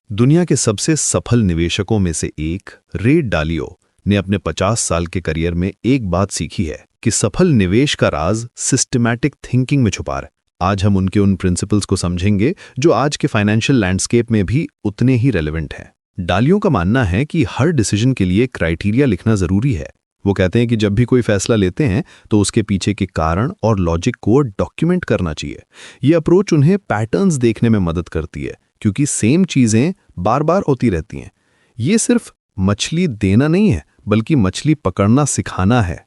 दुनिया के सबसे सफल निवेशकों में से एक रे डालियो ने अपने 50 साल के करियर में एक बात सीखी है कि सफल निवेश का राज सिस्टमैटिक थिंकिंग में छुपा है। आज हम उनके उन प्रिंसिपल्स को समझेंगे जो आज के फाइनेंशियल लैंडस्केप में भी उतने ही रेलेवेंट हैं। डालियो का मानना है कि हर डिसीजन के लिए क्राइटेरिया लिखना जरूरी है। वो कहते हैं कि जब भी कोई फैसला लेते हैं तो उसके पीछे के कारण और लॉजिक को डॉक्यूमेंट करना चाहिए। ये अप्रोच उन्हें पैटर्न्स देखने में मदद करती है क्योंकि सेम चीजें बार बार होती रहती हैं। ये सिर्फ मछली देना नहीं है बल्कि मछली पकड़ना सिखाना है।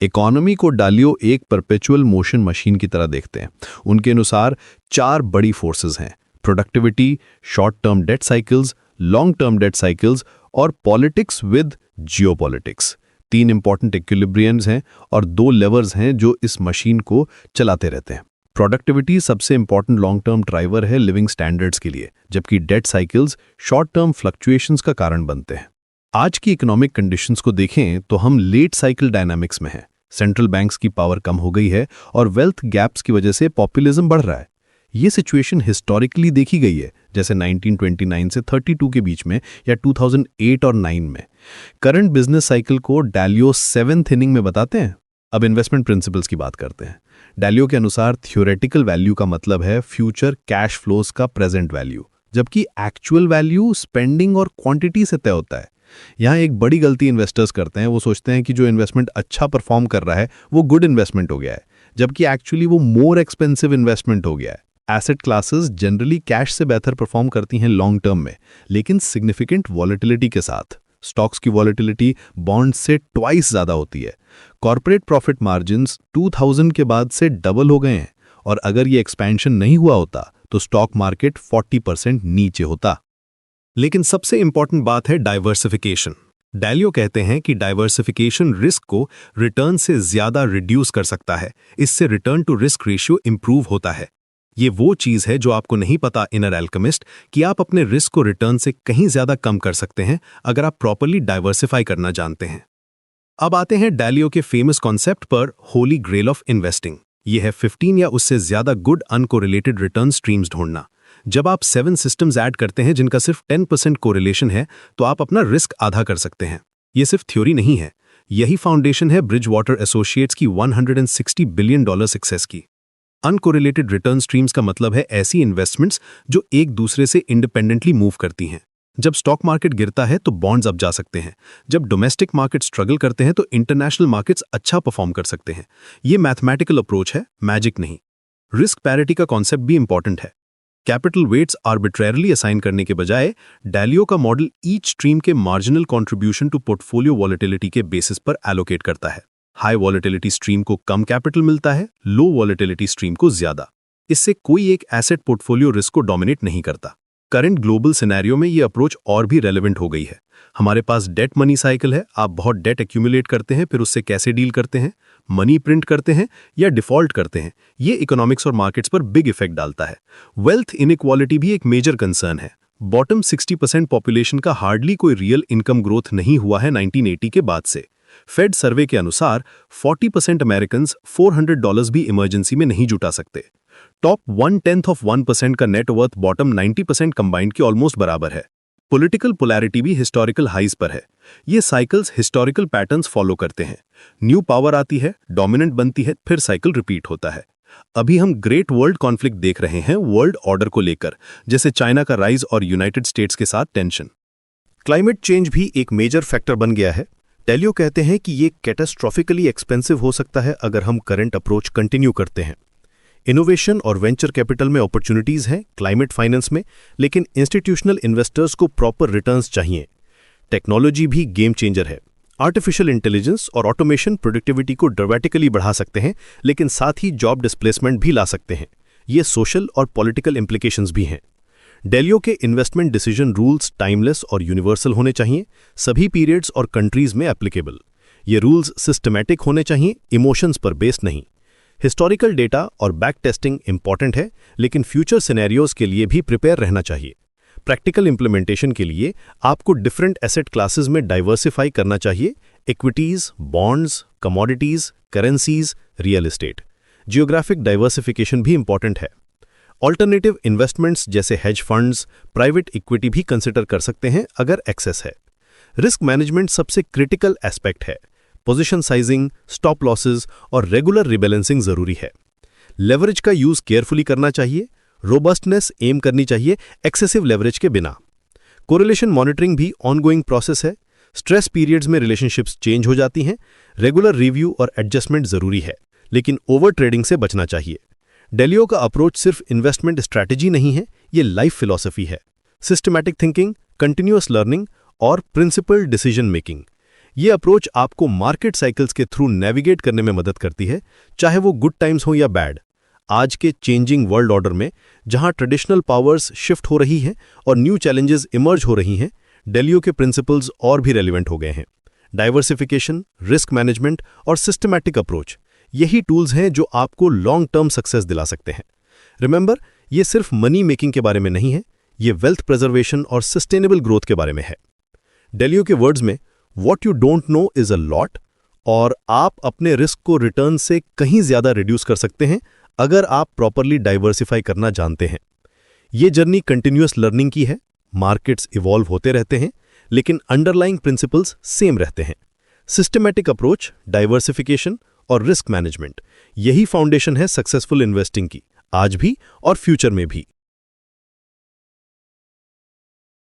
इकोनॉमी को डालियो एक परपेचुअल मोशन मशीन की तरह देखते हैं। उनके अनुसार 4 बड़ी फोर्सेस हैं: productivity, short term debt cycles, long term debt cycles और politics with geopolitics. 3 important equilibriums हैं और 2 लेवर्स हैं जो इस मशीन को चलाते रहते हैं। प्रोडक्टिविटी सबसे इंपॉर्टेंट लॉन्ग टर्म ड्राइवर है लिविंग स्टैंडर्ड्स के लिए, जबकि debt cycles short term fluctuations का कारण बनते हैं। आज की इकोनॉमिक कंडीशंस को देखें तो हम लेट साइकिल डायनामिक्स में हैं। सेंट्रल बैंक्स की पावर कम हो गई है और वेल्थ गैप्स की वजह से पॉपुलिज्म बढ़ रहा है। ये सिचुएशन हिस्टोरिकली देखी गई है, जैसे 1929 से 32 के बीच में या 2008 और 9 में। करंट बिजनेस साइकिल को डालियो 7th इनिंग में बताते हैं। अब इन्वेस्टमेंट प्रिंसिपल्स की बात करते हैं। डालियो के अनुसार थ्योरेटिकल वैल्यू का मतलब है फ्यूचर कैश फ्लोज का प्रेजेंट वैल्यू, जबकि एक्चुअल वैल्यू स्पेंडिंग और क्वांटिटी से तय होता है। यहाँ एक बड़ी गलती इन्वेस्टर्स करते हैं। वो सोचते हैं कि जो इन्वेस्टमेंट अच्छा परफॉर्म कर रहा है वो गुड इन्वेस्टमेंट हो गया है, जबकि एक्चुअली वो मोर एक्सपेंसिव इन्वेस्टमेंट हो गया है। एसेट क्लासेस जनरली कैश से बेहतर परफॉर्म करती हैं लॉन्ग टर्म में, लेकिन सिग्निफिकेंट वॉलेटिलिटी के साथ। स्टॉक्स की वॉलेटिलिटी बॉन्ड से ट्वाइस ज्यादा होती है। कॉर्पोरेट प्रॉफिट मार्जिन्स 2000 के बाद से डबल हो गए हैं और अगर ये एक्सपेंशन नहीं हुआ होता तो स्टॉक मार्केट 40% नीचे होता। लेकिन सबसे इंपॉर्टेंट बात है डाइवर्सिफिकेशन। डालियो कहते हैं कि डाइवर्सिफिकेशन रिस्क को रिटर्न से ज्यादा रिड्यूस कर सकता है। इससे return to risk ratio improve होता है। ये वो चीज है जो आपको नहीं पता, इनर एल्केमिस्ट, कि आप अपने रिस्क को रिटर्न से कहीं ज्यादा कम कर सकते हैं अगर आप प्रॉपर्ली डाइवर्सिफाई करना जानते हैं। अब आते हैं डालियो के फेमस कॉन्सेप्ट पर, होली ग्रेल ऑफ इन्वेस्टिंग। यह है 15 या उससे ज्यादा गुड अनकोरिलेटेड रिटर्न स्ट्रीम्स ढूंढना। जब आप 7 सिस्टम्स ऐड करते हैं जिनका सिर्फ 10% कोरिलेशन है तो आप अपना रिस्क आधा कर सकते हैं। यह सिर्फ थ्योरी नहीं है, यही फाउंडेशन है ब्रिजवाटर एसोसिएट्स की $160 बिलियन सक्सेस की। अनकोरिलेटेड रिटर्न स्ट्रीम्स का मतलब है ऐसी इन्वेस्टमेंट्स जो एक दूसरे से इंडिपेंडेंटली मूव करती हैं। जब स्टॉक मार्केट गिरता है तो बॉन्ड्स अप जा सकते हैं, जब डोमेस्टिक मार्केट स्ट्रगल करते हैं तो इंटरनेशनल मार्केट्स अच्छा परफॉर्म कर सकते हैं। ये मैथमेटिकल अप्रोच है, मैजिक नहीं। रिस्क पैरिटी का कॉन्सेप्ट भी इंपॉर्टेंट है। कैपिटल वेट्स आर्बिट्रेरली असाइन करने के बजाय डालियो का मॉडल ईच स्ट्रीम के marginal contribution to portfolio volatility के बेसिस पर एलोकेट करता है। हाई वॉलेटिलिटी स्ट्रीम को कम कैपिटल मिलता है, लो वॉलेटिलिटी स्ट्रीम को ज्यादा। इससे कोई एक एसेट पोर्टफोलियो रिस्क को डोमिनेट नहीं करता। करंट ग्लोबल सिनेरियो में ये अप्रोच और भी रेलेवेंट हो गई है। हमारे पास डेट मनी साइकिल है। आप बहुत डेट एक्यूमुलेट करते हैं, फिर उससे कैसे डील करते हैं, मनी प्रिंट करते हैं या डिफॉल्ट करते हैं। ये इकोनॉमिक्स और मार्केट्स पर बिग इफेक्ट डालता है। वेल्थ इनइक्वालिटी भी एक मेजर कंसर्न है। बॉटम 60% पॉपुलेशन का हार्डली कोई रियल इनकम ग्रोथ नहीं हुआ है 1980 के बाद से। फेड सर्वे के अनुसार 40% अमेरिकन $400 भी इमरजेंसी में नहीं जुटा सकते। टॉप 0.1% का नेट वर्थ बॉटम 90% कंबाइंड के ऑलमोस्ट बराबर है। पॉलिटिकल पोलैरिटी भी हिस्टोरिकल हाइज पर है। ये साइकिल्स हिस्टोरिकल पैटर्न्स फॉलो करते हैं। न्यू पावर आती है, डोमिनेंट बनती है, फिर साइकिल रिपीट होता है। अभी हम ग्रेट वर्ल्ड कॉन्फ्लिक्ट देख रहे हैं वर्ल्ड ऑर्डर को लेकर, जैसे चाइना का राइज और यूनाइटेड स्टेट्स के साथ टेंशन। क्लाइमेट चेंज भी एक मेजर फैक्टर बन गया है। डालियो कहते हैं कि ये कैटास्ट्रोफिकली एक्सपेंसिव हो सकता है अगर हम करंट अप्रोच कंटिन्यू करते हैं। इनोवेशन और वेंचर कैपिटल में अपॉर्चुनिटीज हैं, क्लाइमेट फाइनेंस में, लेकिन इंस्टीट्यूशनल इन्वेस्टर्स को प्रॉपर रिटर्न्स चाहिए। टेक्नोलॉजी भी गेम चेंजर है। आर्टिफिशियल इंटेलिजेंस और ऑटोमेशन प्रोडक्टिविटी को ड्रामेटिकली बढ़ा सकते हैं, लेकिन साथ ही जॉब डिस्प्लेसमेंट भी ला सकते हैं। ये सोशल और पॉलिटिकल इंप्लीकेशंस भी हैं। डालियो के इन्वेस्टमेंट डिसीजन रूल्स टाइमलेस और यूनिवर्सल होने चाहिए, सभी पीरियड्स और कंट्रीज में एप्लीकेबल। ये रूल्स सिस्टमैटिक होने चाहिए, इमोशंस पर बेस्ड नहीं। हिस्टोरिकल डेटा और बैक टेस्टिंग इंपॉर्टेंट है, लेकिन फ्यूचर सिनेरियोज के लिए भी प्रिपेयर रहना चाहिए। प्रैक्टिकल इंप्लीमेंटेशन के लिए आपको डिफरेंट एसेट क्लासेस में डाइवर्सिफाई करना चाहिए: equities, bonds, commodities, currencies, real estate. Geographic diversification भी इंपॉर्टेंट है। ऑल्टरनेटिव इन्वेस्टमेंट्स जैसे हेज फंड्स, प्राइवेट इक्विटी भी कंसिडर कर सकते हैं अगर एक्सेस है। रिस्क मैनेजमेंट सबसे क्रिटिकल एस्पेक्ट है। पोजीशन साइजिंग, स्टॉप लॉसेस और रेगुलर रिबैलेंसिंग जरूरी है। लेवरेज का यूज केयरफुली करना चाहिए, रोबस्टनेस एम करनी चाहिए एक्सेसिव लेवरेज के बिना। कोरिलेशन मॉनिटरिंग भी ऑनगोइंग प्रोसेस है। स्ट्रेस पीरियड्स में रिलेशनशिप्स चेंज हो जाती हैं, रेगुलर रिव्यू और एडजस्टमेंट जरूरी है, लेकिन ओवर ट्रेडिंग से बचना चाहिए। डेलियो का अप्रोच सिर्फ इन्वेस्टमेंट स्ट्रैटेजी नहीं है, ये लाइफ फिलॉसफी है। सिस्टमैटिक थिंकिंग, कंटिन्यूअस लर्निंग और प्रिंसिपल्ड डिसीजन मेकिंग। ये अप्रोच आपको मार्केट साइकिल्स के थ्रू नेविगेट करने में मदद करती है, चाहे वो गुड टाइम्स हो या बैड। आज के चेंजिंग वर्ल्ड ऑर्डर में, जहां ट्रेडिशनल पावर्स शिफ्ट हो रही हैं और न्यू चैलेंजेस इमर्ज हो रही हैं, डेलियो के प्रिंसिपल्स और भी रेलिवेंट हो गए हैं। डाइवर्सिफिकेशन, रिस्क मैनेजमेंट और सिस्टमैटिक अप्रोच, यही टूल्स हैं जो आपको लॉन्ग टर्म सक्सेस दिला सकते हैं। रिमेंबर, ये सिर्फ मनी मेकिंग के बारे में नहीं है, ये वेल्थ प्रिजर्वेशन और सस्टेनेबल ग्रोथ के बारे में है। डेलियो के वर्ड्स में what you don't know is a lot, और आप अपने रिस्क को रिटर्न से कहीं ज्यादा रिड्यूस कर सकते हैं अगर आप प्रॉपरली डाइवर्सिफाई करना जानते हैं। ये जर्नी कंटिन्यूअस लर्निंग की है। मार्केट्स इवॉल्व होते रहते हैं, लेकिन अंडरलाइंग प्रिंसिपल्स सेम रहते हैं। सिस्टमैटिक अप्रोच, डाइवर्सिफिकेशन और रिस्क मैनेजमेंट, यही फाउंडेशन है सक्सेसफुल इन्वेस्टिंग की, आज भी और फ्यूचर में भी।